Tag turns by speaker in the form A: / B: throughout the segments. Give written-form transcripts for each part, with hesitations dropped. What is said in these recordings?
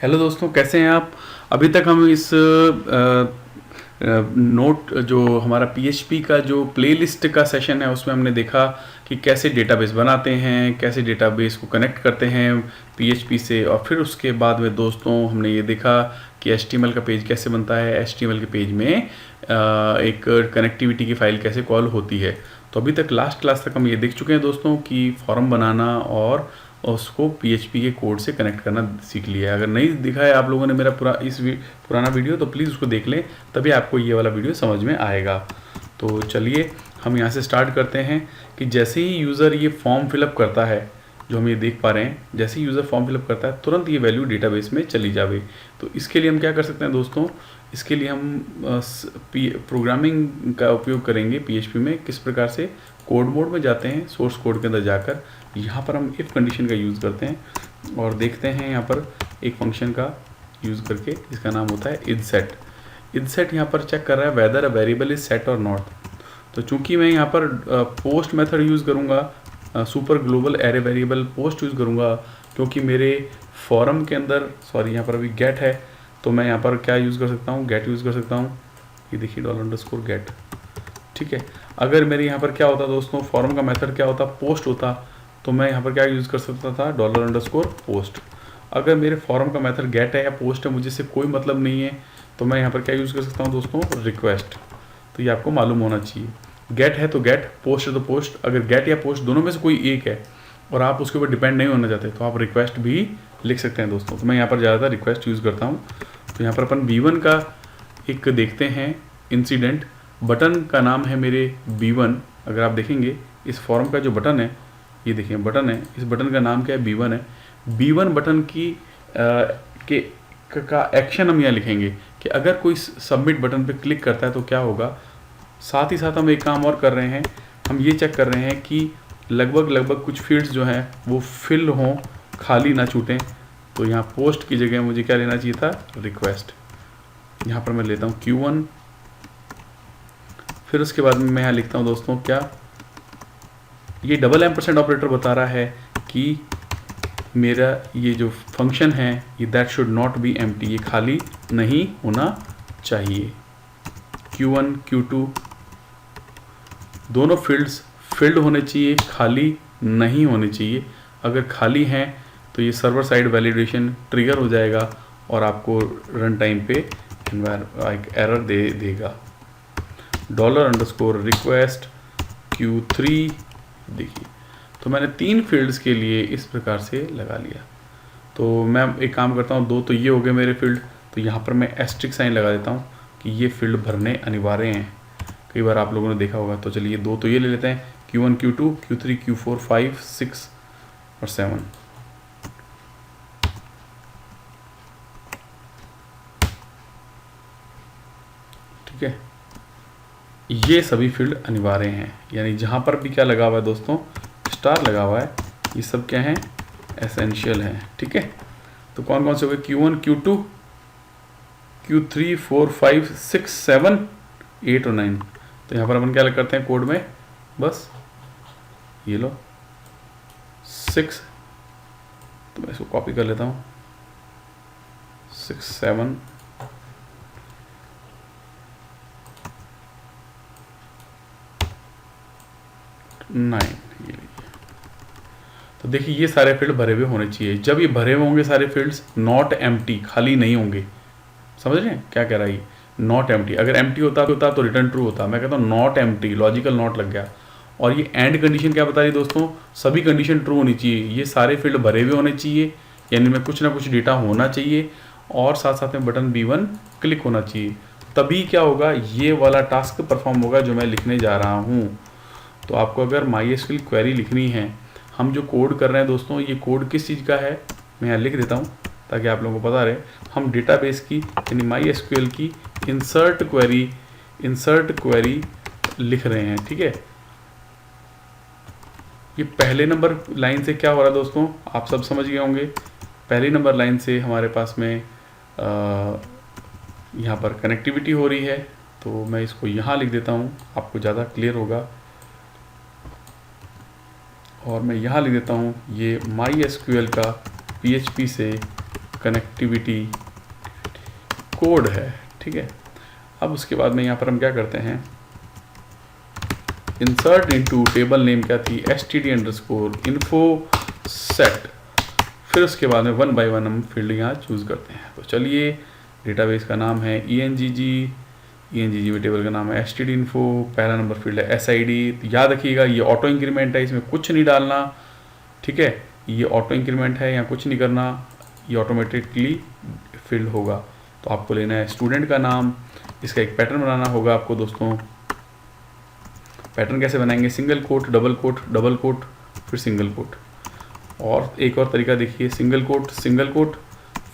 A: Hello दोस्तों, कैसे हैं आप। अभी तक हम इस नोट जो हमारा पीएचपी का जो प्लेलिस्ट का सेशन है उसमें हमने देखा कि कैसे डेटाबेस बनाते हैं, कैसे डेटाबेस को कनेक्ट करते हैं पीएचपी से। और फिर उसके बाद में दोस्तों हमने ये देखा कि एचटीएमएल का पेज कैसे बनता है, एचटीएमएल के पेज में एक कनेक्टिविटी की फ़ाइल कैसे कॉल होती है। तो अभी तक लास्ट क्लास तक हम ये देख चुके हैं दोस्तों कि फॉर्म बनाना और उसको पीएचपी के कोड से कनेक्ट करना सीख लिया है। अगर नहीं दिखा है आप लोगों ने मेरा पुराना वीडियो, तो प्लीज़ उसको देख लें, तभी आपको ये वाला वीडियो समझ में आएगा। तो चलिए हम यहाँ से स्टार्ट करते हैं कि जैसे ही यूज़र ये फॉर्म फिलअप करता है, जो हम ये देख पा रहे हैं, जैसे ही यूज़र फॉर्म फिलअप करता है तुरंत ये वैल्यू डेटाबेस में चली जावे। तो इसके लिए हम क्या कर सकते हैं दोस्तों, इसके लिए हम प्रोग्रामिंग का उपयोग करेंगे पीएचपी में। किस प्रकार से, कोड मोड में जाते हैं, सोर्स कोड के अंदर जाकर यहाँ पर हम इफ़ कंडीशन का यूज़ करते हैं और देखते हैं यहाँ पर एक फंक्शन का यूज़ करके, इसका नाम होता है इडसेट। इडसेट यहाँ पर चेक कर रहा है weather a variable is set और नॉट। तो चूंकि मैं यहाँ पर पोस्ट मेथड यूज़ करूँगा, super global array variable post use करूँगा, क्योंकि मेरे फॉरम के अंदर यहाँ पर अभी गेट है, तो मैं यहाँ पर क्या यूज़ कर सकता हूँ, गेट यूज़ कर सकता हूँ। ये देखिए $_गेट, ठीक है। अगर मेरे यहाँ पर क्या होता दोस्तों, फॉरम का मेथड क्या होता, पोस्ट होता, तो मैं यहाँ पर क्या यूज़ कर सकता था, $_पोस्ट। अगर मेरे फॉरम का मेथड गेट है या पोस्ट है, मुझे से कोई मतलब नहीं है, तो मैं यहाँ पर क्या यूज़ कर सकता हूँ दोस्तों, रिक्वेस्ट। तो ये आपको मालूम होना चाहिए, गेट है तो गेट, पोस्ट है तो पोस्ट। अगर गेट या पोस्ट दोनों में से कोई एक है और आप उसके ऊपर डिपेंड नहीं होना चाहते, तो आप रिक्वेस्ट भी लिख सकते हैं दोस्तों। तो मैं यहाँ पर ज़्यादातर रिक्वेस्ट यूज़ करता हूँ। तो यहाँ पर अपन B1 का एक देखते हैं इंसिडेंट। बटन का नाम है मेरे B1। अगर आप देखेंगे इस फॉर्म का जो बटन है, ये देखिए बटन है, इस बटन का नाम क्या है, B1 है। B1 बटन का एक्शन हम यहाँ लिखेंगे कि अगर कोई सबमिट बटन पे क्लिक करता है तो क्या होगा। साथ ही साथ हम एक काम और कर रहे हैं, हम ये चेक कर रहे हैं कि लगभग कुछ फील्ड्स जो हैं वो फिल हों, खाली ना छूटें। तो यहाँ पोस्ट की जगह मुझे क्या लेना चाहिए था, रिक्वेस्ट। यहाँ पर मैं लेता हूँ Q1। फिर उसके बाद में मैं यहाँ लिखता हूँ दोस्तों क्या, ये $& ऑपरेटर बता रहा है कि मेरा ये जो फंक्शन है ये that should not be empty, ये खाली नहीं होना चाहिए। Q1 Q2 दोनों फील्ड्स फिल्ड होने चाहिए, खाली नहीं होने चाहिए। अगर खाली हैं तो ये सर्वर साइड वैलिडेशन ट्रिगर हो जाएगा और आपको रन टाइम पे एक एरर देगा। $_request Q3। देखिए, तो मैंने 3 फील्ड्स के लिए इस प्रकार से लगा लिया। तो मैं एक काम करता हूँ, 2 तो ये हो गए मेरे फील्ड, तो यहाँ पर मैं एस्ट्रिक साइन लगा देता हूँ कि ये फील्ड भरने अनिवार्य हैं। कई बार आप लोगों ने देखा होगा। तो चलिए 2 तो ये ले लेते हैं, Q1 Q2 Q3 Q4 5 6 और 7। ठीक है, ये सभी फील्ड अनिवार्य हैं, यानी जहाँ पर भी क्या लगा हुआ है दोस्तों, स्टार लगा हुआ है, ये सब क्या है, एसेंशियल है। ठीक है, तो कौन कौन से हो गए, Q1 Q2 Q3 4 5 6 7 8 और 9। तो यहाँ पर अपन क्या करते हैं कोड में, बस ये लो 6, तो मैं इसको कॉपी कर लेता हूँ, 6 7 9, ये लीजिए। तो देखिए ये सारे फील्ड भरे हुए होने चाहिए। जब ये भरे हुए होंगे सारे फील्ड्स, नॉट एम्प्टी, खाली नहीं होंगे। समझ रहे हैं क्या कह रहा है ये, नॉट एम्प्टी। अगर एम्प्टी होता तो रिटर्न ट्रू होता। मैं कहता हूँ नॉट एम्प्टी, लॉजिकल नॉट लग गया। और ये एंड कंडीशन क्या बता रही है दोस्तों, सभी कंडीशन ट्रू होनी चाहिए। ये सारे फील्ड भरे हुए होने चाहिए, यानी में कुछ ना कुछ डेटा होना चाहिए, और साथ साथ में बटन B1 क्लिक होना चाहिए। तभी क्या होगा, ये वाला टास्क परफॉर्म होगा जो मैं लिखने जा रहा हूँ। तो आपको अगर MySQL क्वेरी लिखनी है, हम जो कोड कर रहे हैं दोस्तों, ये कोड किस चीज़ का है, मैं यहाँ लिख देता हूँ ताकि आप लोगों को पता रहे। हम डेटाबेस की यानी MySQL की इंसर्ट क्वेरी लिख रहे हैं। ठीक है, ये पहले नंबर लाइन से क्या हो रहा है दोस्तों, आप सब समझ गए होंगे। पहली नंबर लाइन से हमारे पास में यहाँ पर कनेक्टिविटी हो रही है, तो मैं इसको यहाँ लिख देता हूँ, आपको ज़्यादा क्लियर होगा। और मैं यहाँ लिख देता हूँ, ये MySQL का PHP से कनेक्टिविटी कोड है, ठीक है। अब उसके बाद में यहाँ पर हम क्या करते हैं, इंसर्ट इनटू टेबल नेम क्या थी, std_info set। फिर उसके बाद में 1 बाय 1 हम फील्ड यहाँ चूज़ करते हैं। तो चलिए, डेटाबेस का नाम है ENGG में टेबल का नाम है std_info, पहला नंबर फील्ड है SID। याद रखिएगा ये ऑटो इंक्रीमेंट है, इसमें कुछ नहीं डालना, ठीक है। ये ऑटो इंक्रीमेंट है, यहाँ कुछ नहीं करना, ये ऑटोमेटिकली फिल्ड होगा। तो आपको लेना है स्टूडेंट का नाम, इसका एक पैटर्न बनाना होगा आपको दोस्तों। पैटर्न कैसे बनाएंगे, सिंगल कोट, डबल कोट, फिर सिंगल कोट। और एक और तरीका देखिए, सिंगल कोट,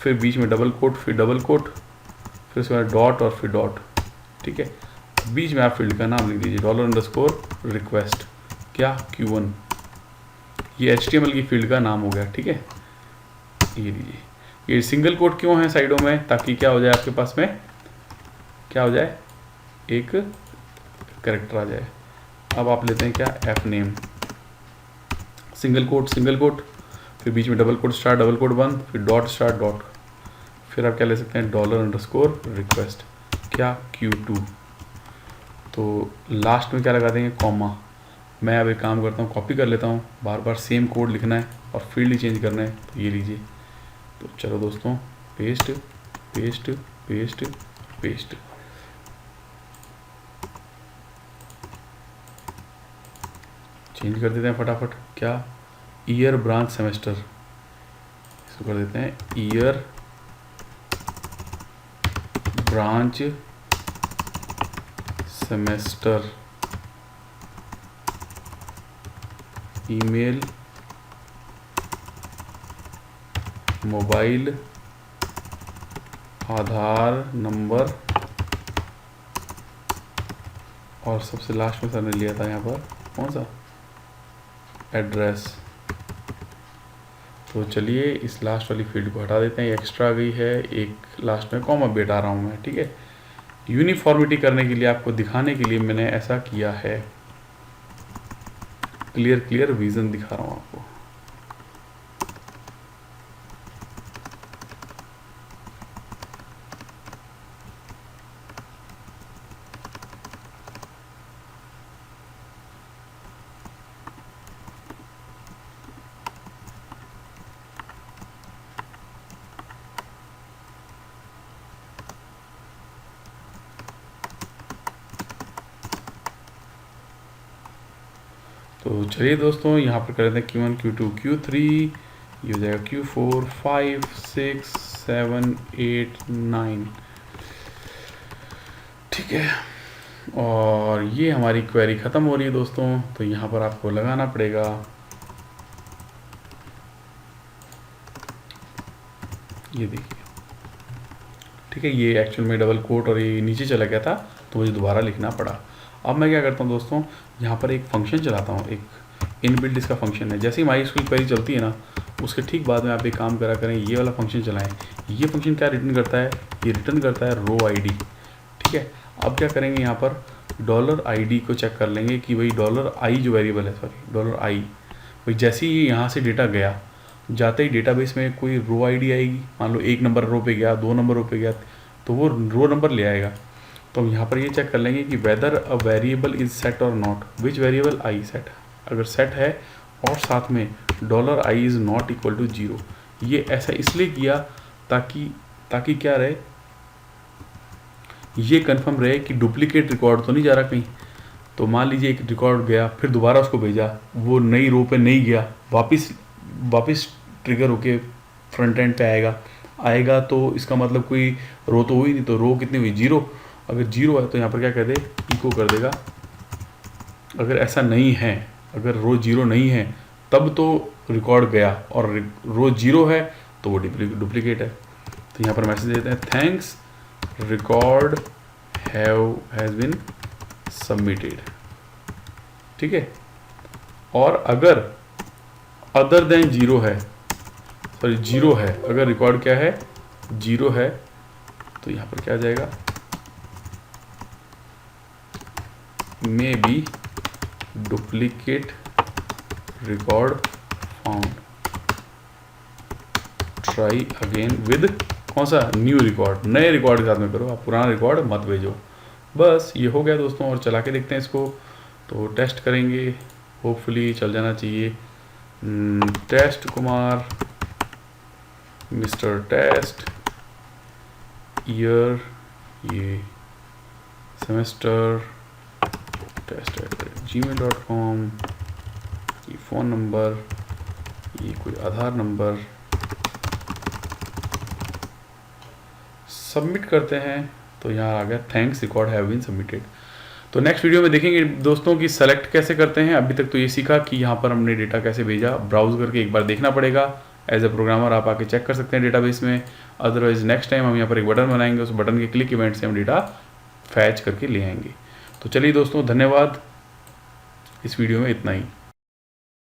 A: फिर बीच में डबल कोट, फिर डबल कोट, फिर उसके बाद डॉट और फिर डॉट, ठीक है। बीच में आप फील्ड का नाम लिख दीजिए $_request क्या Q1। ये HTML की फील्ड का नाम हो गया, ठीक है। ये लीजिए, ये सिंगल कोट क्यों है साइडों में, ताकि क्या हो जाए आपके पास में, क्या हो जाए, एक कैरेक्टर आ जाए। अब आप लेते हैं क्या, एफ नेम, सिंगल कोट, फिर बीच में double quote start, double quote बंद, फिर डॉट स्टार्ट डॉट, फिर आप क्या ले सकते हैं $_request क्या Q2। तो लास्ट में क्या लगा देंगे, कॉमा। मैं अब एक काम करता हूँ, कॉपी कर लेता हूँ, बार बार सेम कोड लिखना है और फील्ड चेंज करना है। तो ये लीजिए, तो चलो दोस्तों, paste paste paste paste. Change कर देते हैं फटाफट, क्या, ईयर ब्रांच सेमेस्टर, इसको कर देते हैं year branch semester, email, mobile, Aadhaar number, और सबसे लास्ट में सर ने लिया था यहाँ पर कौन सा, एड्रेस। तो चलिए, इस लास्ट वाली फील्ड को हटा देते हैं, एक्स्ट्रा आ गई है, एक लास्ट में कॉमा भी हटा रहा हूँ मैं, ठीक है। यूनिफॉर्मिटी करने के लिए, आपको दिखाने के लिए मैंने ऐसा किया है, क्लियर विजन दिखा रहा हूँ आपको। तो चलिए दोस्तों, यहाँ पर कर देते हैं Q1 Q2 Q3, ये हो जाएगा Q4 5 6 7 8 9, ठीक है। और ये हमारी क्वेरी ख़त्म हो रही है दोस्तों। तो यहाँ पर आपको लगाना पड़ेगा, ये देखिए, ठीक है। ये एक्चुअल में डबल कोट और ये नीचे चला गया था, तो मुझे दोबारा लिखना पड़ा। अब मैं क्या करता हूँ दोस्तों, यहाँ पर एक फंक्शन चलाता हूँ, एक इनबिल्ट इसका फंक्शन है। जैसे ही MySQL क्वेरी चलती है ना, उसके ठीक बाद में आप एक काम करा करें, ये वाला फंक्शन चलाएं। ये फंक्शन क्या रिटर्न करता है, ये रिटर्न करता है रो ID, ठीक है। अब क्या करेंगे, यहाँ पर $ID को चेक कर लेंगे कि भाई $I जो वेरिएबल है, सॉरी $I, भाई जैसे ही यहाँ से डेटा गया, जाते ही डेटाबेस में कोई रो ID आएगी, मान लो 1 नंबर रो पे गया, 2 नंबर रो पे गया, तो वो रो नंबर ले आएगा। तो यहाँ पर ये चेक कर लेंगे कि whether a variable is set और not, which variable I set, अगर सेट है और साथ में $I is not equal to 0। ये ऐसा इसलिए किया ताकि क्या रहे, ये कंफर्म रहे कि डुप्लीकेट रिकॉर्ड तो नहीं जा रहा कहीं। तो मान लीजिए एक रिकॉर्ड गया, फिर दोबारा उसको भेजा, वो नई रो पे नहीं गया, वापस ट्रिगर होके फ्रंट एंड पे आएगा, तो इसका मतलब कोई रो तो हुई नहीं। तो रो कितनी हुई, 0। अगर 0 है तो यहाँ पर क्या कर दे, इको कर देगा। अगर ऐसा नहीं है, अगर रो 0 नहीं है, तब तो रिकॉर्ड गया, और रो 0 है तो वो डुप्लीकेट है। तो यहाँ पर मैसेज देते हैं, thanks record has been submitted, ठीक है। और अगर अदर देन 0 है, सॉरी 0 है, अगर रिकॉर्ड क्या है, 0 है, तो यहाँ पर क्या आ जाएगा, may be duplicate record found, try again with कौन सा न्यू रिकॉर्ड, नए रिकॉर्ड के साथ में करो, आप पुराना रिकॉर्ड मत भेजो। बस ये हो गया दोस्तों, और चला के देखते हैं इसको। तो टेस्ट करेंगे, होपफुली चल जाना चाहिए। Test Kumar, mister test, year, ये सेमेस्टर, test@gmail.com, ये फ़ोन नंबर, ये कोई आधार नंबर, सबमिट करते हैं। तो यहाँ आ गया thanks record have been submitted. तो नेक्स्ट वीडियो में देखेंगे दोस्तों कि सेलेक्ट कैसे करते हैं। अभी तक तो ये सीखा कि यहाँ पर हमने डेटा कैसे भेजा, ब्राउज करके एक बार देखना पड़ेगा। एज ए प्रोग्रामर आप आके चेक कर सकते हैं डेटाबेस में। अदरवाइज नेक्स्ट टाइम हम यहाँ पर एक बटन बनाएंगे, उस बटन के क्लिक इवेंट से हम डेटा फैच करके ले आएंगे। तो चलिए दोस्तों, धन्यवाद। इस वीडियो में इतना ही।